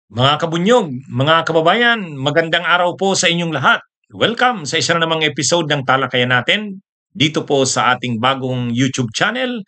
Mga kabunyog, mga kababayan, magandang araw po sa inyong lahat. Welcome sa isa na namang episode ng talakayan natin dito po sa ating bagong YouTube channel,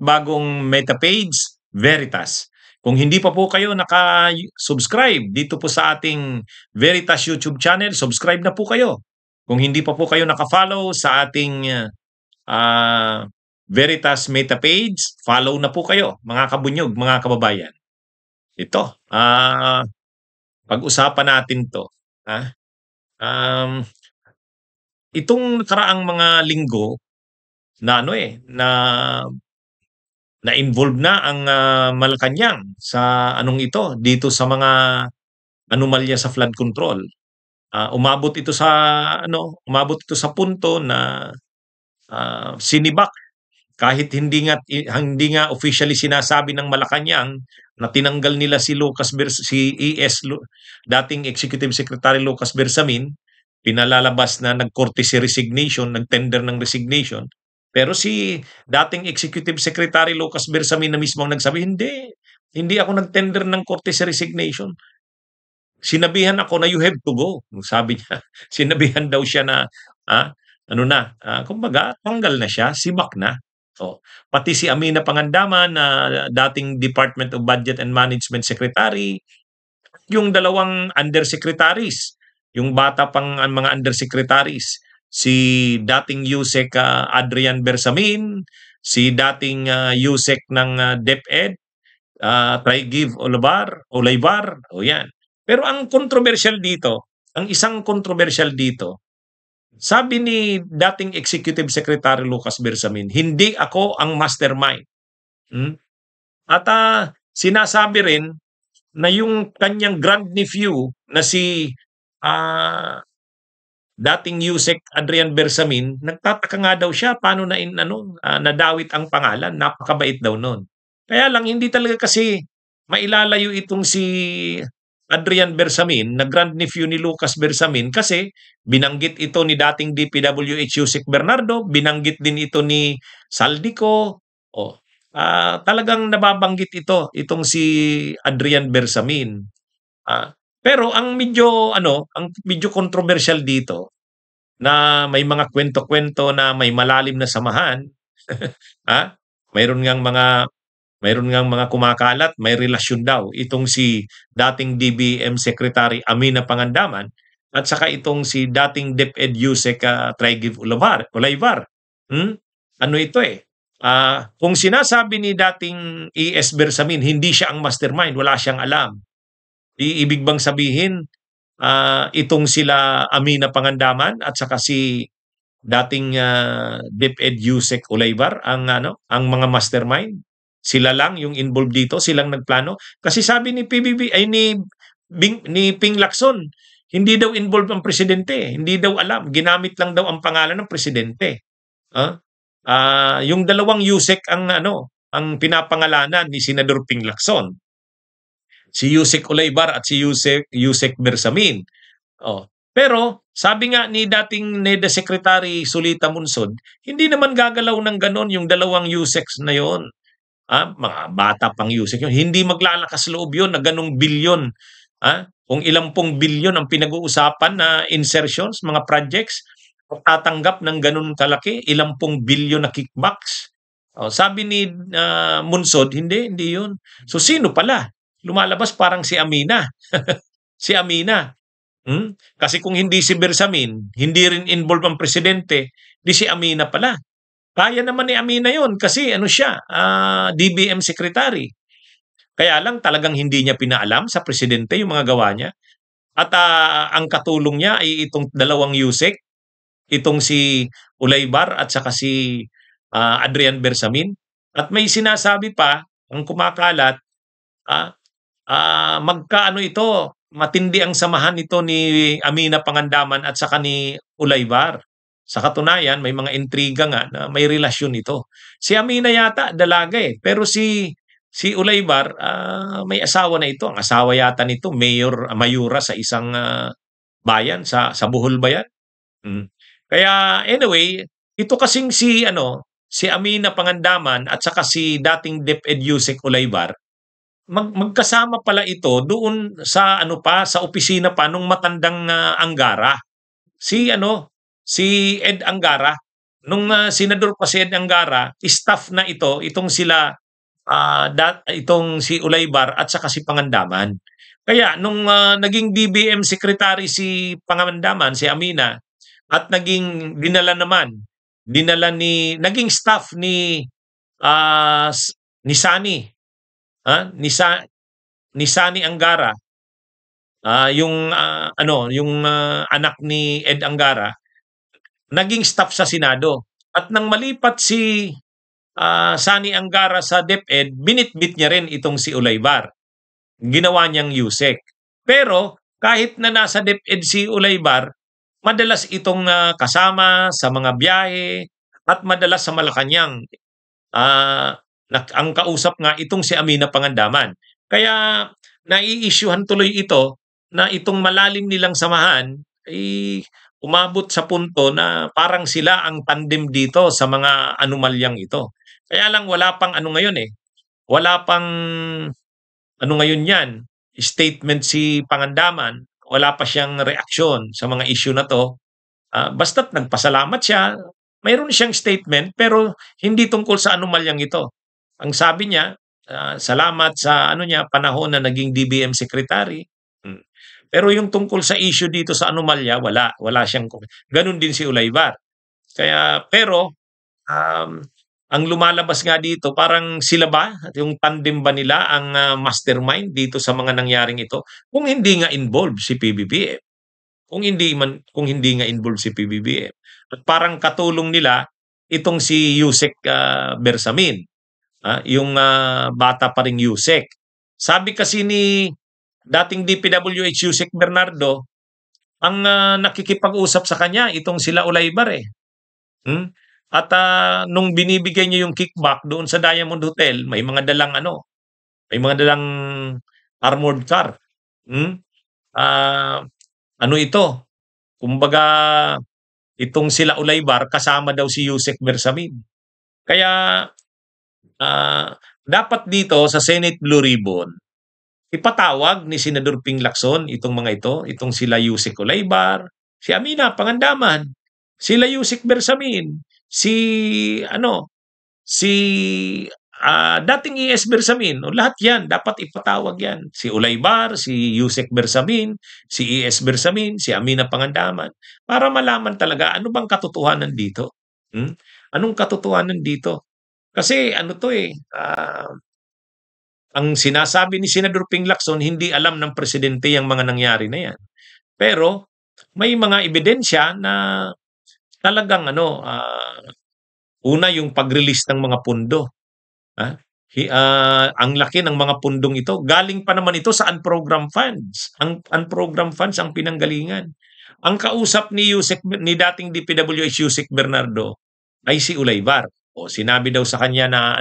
bagong meta page, Veritas. Kung hindi pa po kayo naka-subscribe dito po sa ating Veritas YouTube channel, subscribe na po kayo. Kung hindi pa po kayo naka-follow sa ating Veritas meta page, follow na po kayo, mga kabunyog, mga kababayan. Ito, pag-usapan natin 'to, ah. Um, Itong nakaraang mga linggo na ano, na na-involve na ang, Malacanang sa dito sa mga anomalya sa flood control. Umabot ito sa punto na, sinibak kahit hindi nga officially sinasabi ng Malacanang na tinanggal nila si dating Executive Secretary Lucas Bersamin, pinalalabas na nag-courtesy resignation, nag-tender ng resignation. Pero si dating Executive Secretary Lucas Bersamin na mismo ang nagsabi, hindi ako nag-tender ng courtesy resignation. Sinabihan ako na you have to go. Sabi niya, sinabihan daw siya na, kumbaga, tanggal na siya, sibak na. Oh, pati si Amina Pangandaman na dating Department of Budget and Management Secretary, yung dalawang undersecretaries, yung bata pang mga undersecretaries, si dating Yusek Adrian Bersamin, si dating Yusek ng DepEd, Trygive Olivar, o yan. Pero ang controversial dito, ang isang controversial dito, sabi ni dating Executive Secretary Lucas Bersamin, hindi ako ang mastermind. At sinasabi rin na yung kanyang grandnephew na si dating Yusek Adrian Bersamin, nagtataka nga daw siya paano nadawit ang pangalan, napakabait daw nun. Kaya lang hindi talaga kasi mailalayo itong si Adrian Bersamin na grandnephew ni Lucas Bersamin kasi binanggit ito ni dating DPWH Yusek Bernardo, binanggit din ito ni Saldico. Talagang nababanggit itong si Adrian Bersamin. Pero ang medyo controversial dito na may mga kwento-kwento na may malalim na samahan, ha? Mayroon ngang mga mayroon ngang mga kumakalat, may relasyon daw itong si dating DBM Secretary Amina Pangandaman at saka itong si dating DepEd Yusek Trygive Olivar. Ano ito kung sinasabi ni dating ES Bersamin hindi siya ang mastermind, wala siyang alam. Ibig bang sabihin itong sila Amina Pangandaman at saka si dating DepEd Yusek Olivar ang mga mastermind? Sila lang yung involved dito, silang nagplano. Kasi sabi ni ni Ping Lacson, hindi daw involved ang presidente, hindi daw alam, ginamit lang daw ang pangalan ng presidente. Yung dalawang Yusek ang pinapangalanan ni Senador Ping Lacson. Si Yusek Olivar at si Yusek Bersamin. Pero sabi nga ni dating NEDA Secretary Sulita Munsod, hindi naman gagalaw ng ganon yung dalawang Yuseks na yon. Mga bata pang Yusek yun. Hindi maglalakas loob yun na ganong bilyon. Kung ilang pong bilyon ang pinag-uusapan na insertions, mga projects, tatanggap ng ganon kalaki, ilang pong bilyon na kickbacks. Sabi ni Munsod, hindi yun. So sino pala? Lumalabas parang si Amina. Si Amina. Kasi kung hindi si Bersamin, hindi rin involved ang presidente, di si Amina pala. Kaya naman ni Amina yon kasi siya, DBM secretary. Kaya lang talagang hindi niya pinaalam sa presidente yung mga gawa niya. At ang katulong niya ay itong dalawang Yusek, itong si Ulaybar at saka si Adrian Bersamin. At may sinasabi pa, ang kumakalat, matindi ang samahan nito ni Amina Pangandaman at saka ni Ulaybar. Sa katunayan, may mga intriga nga na may relasyon ito. Si Amina yata dalaga pero si Ulaybar may asawa na ito. Ang asawa yata nito mayura sa isang bayan sa Bohol ba yan? Kaya anyway, ito kasing si Amina Pangandaman at saka si dating DepEd Yusek Ulaybar, magkasama pala ito doon sa ano pa, sa opisina pa nung matandang Angara. Si ano, si Ed Angara. Nung senador pa si Ed Angara, staff na itong sila itong si Ulaybar at saka si Pangandaman. Kaya nung naging DBM secretary si Pangandaman, si Amina, at naging staff ni Sani, ni Sani Angara, yung anak ni Ed Angara, naging staff sa Senado. At nang malipat si Sani Angara sa DepEd, binitbit niya rin itong si Ulaybar. Ginawa niyang USEC. Pero kahit na nasa DepEd si Ulaybar, madalas itong kasama sa mga biyahe at madalas sa Malacanang. Ang kausap nga itong si Amina Pangandaman. Kaya nai-issuehan tuloy ito na itong malalim nilang samahan ay umabot sa punto na parang sila ang tandem dito sa mga anomalyang ito. Kaya lang wala pang ano ngayon eh. Wala pang ano ngayon yan, statement si Pangandaman, wala pa siyang reaksyon sa mga issue na to. Basta't nagpasalamat siya, mayroon siyang statement pero hindi tungkol sa anomalyang ito. Ang sabi niya, salamat sa panahon na naging DBM secretary. Pero yung tungkol sa issue dito sa anomalya, wala siyang ganun din si Ulaybar. Pero ang lumalabas nga dito, parang sila ba, yung tandem ba nila ang mastermind dito sa mga nangyaring ito? Kung hindi nga involved si PBBM. Kung hindi nga involved si PBBM. At parang katulong nila itong si Yusek Bersamin, yung bata pa ring Yusek. Sabi kasi ni dating DPWH Yusek Bernardo, ang nakikipag-usap sa kanya itong sila Ulaybar eh. At nung binibigay niya yung kickback doon sa Diamond Hotel, may mga dalang armored car. Ano ito? Kumbaga itong sila Ulaybar kasama daw si Yusek Bersamin. Kaya dapat dito sa Senate Blue Ribbon ipatawag ni Senador Ping Lacson itong mga itong sila Yusek Ulaybar, si Amina Pangandaman, sila Yusek Bersamin, si dating ES Bersamin, lahat yan dapat ipatawag yan. Si Ulaybar, si Yusek Bersamin, si ES Bersamin, si Amina Pangandaman, para malaman talaga ano bang katotohanan dito. Anong katotohanan dito? Kasi ang sinasabi ni Senador Ping Lacson, hindi alam ng presidente yung mga nangyari na yan. Pero may mga ebidensya na talagang una yung pag-release ng mga pundo. Ang laki ng mga pundong ito. Galing pa naman ito sa unprogrammed funds. Ang unprogrammed funds ang pinanggalingan. Ang kausap ni dating DPWH Yusek Bernardo ay si Ulaybar. Sinabi daw sa kanya na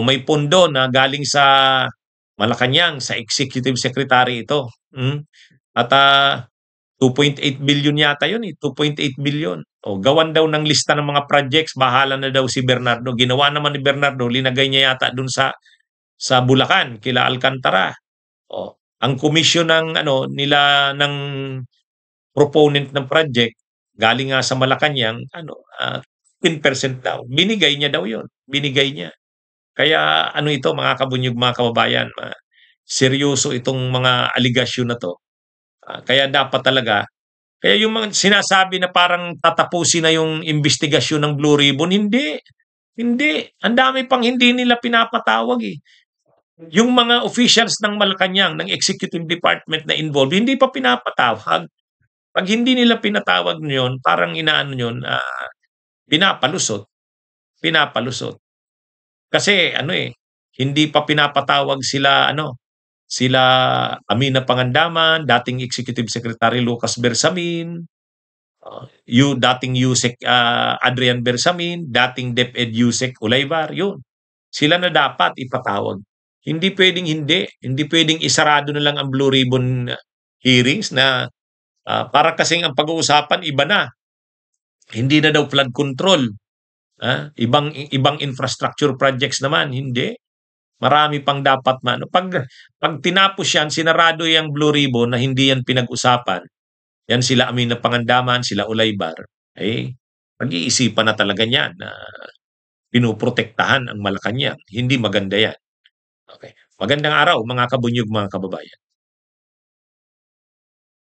may pundo na galing sa Malacanang, sa executive secretary ito. At 2.8 billion yata yun eh. 2.8 billion. Gawan daw ng lista ng mga projects, bahala na daw si Bernardo. Ginawa naman ni Bernardo, linagay niya yata dun sa Bulacan, kila Alcantara. Ang komisyon ng proponent ng project, galing nga sa Malacanang, 10% daw. Binigay niya daw yun. Binigay niya. Kaya ito mga kabunyog, mga kababayan, seryoso itong mga aligasyon na to. Kaya dapat talaga, kaya yung mga sinasabi na parang tatapusin na yung investigasyon ng Blue Ribbon, hindi. Hindi. Ang dami pang hindi nila pinapatawag eh. Yung mga officials ng Malacanang, ng executive department na involved, hindi pa pinapatawag. Pag hindi nila pinatawag yun, parang inaano yun, pinapalusot. Pinapalusot. Kasi hindi pa pinapatawag sila sila Amina Pangandaman, dating Executive Secretary Lucas Bersamin, dating Yusek Adrian Bersamin, dating DepEd Yusek Ulaybar, yun. Sila na dapat ipatawag. Hindi pwedeng isarado na lang ang Blue Ribbon hearings na para kasing ang pag-uusapan iba na. Hindi na daw flood control. Ibang infrastructure projects naman, hindi. Marami pang dapat pag tinapos yan, sinarado yung Blue Ribbon na hindi yan pinag-usapan, yan sila Amenang Pangandaman, sila Ulaybar, eh, pag-iisipan na talaga niyan na pinoprotektahan ang Malacanang. Hindi maganda yan. Okay. Magandang araw mga kabunyog, mga kababayan.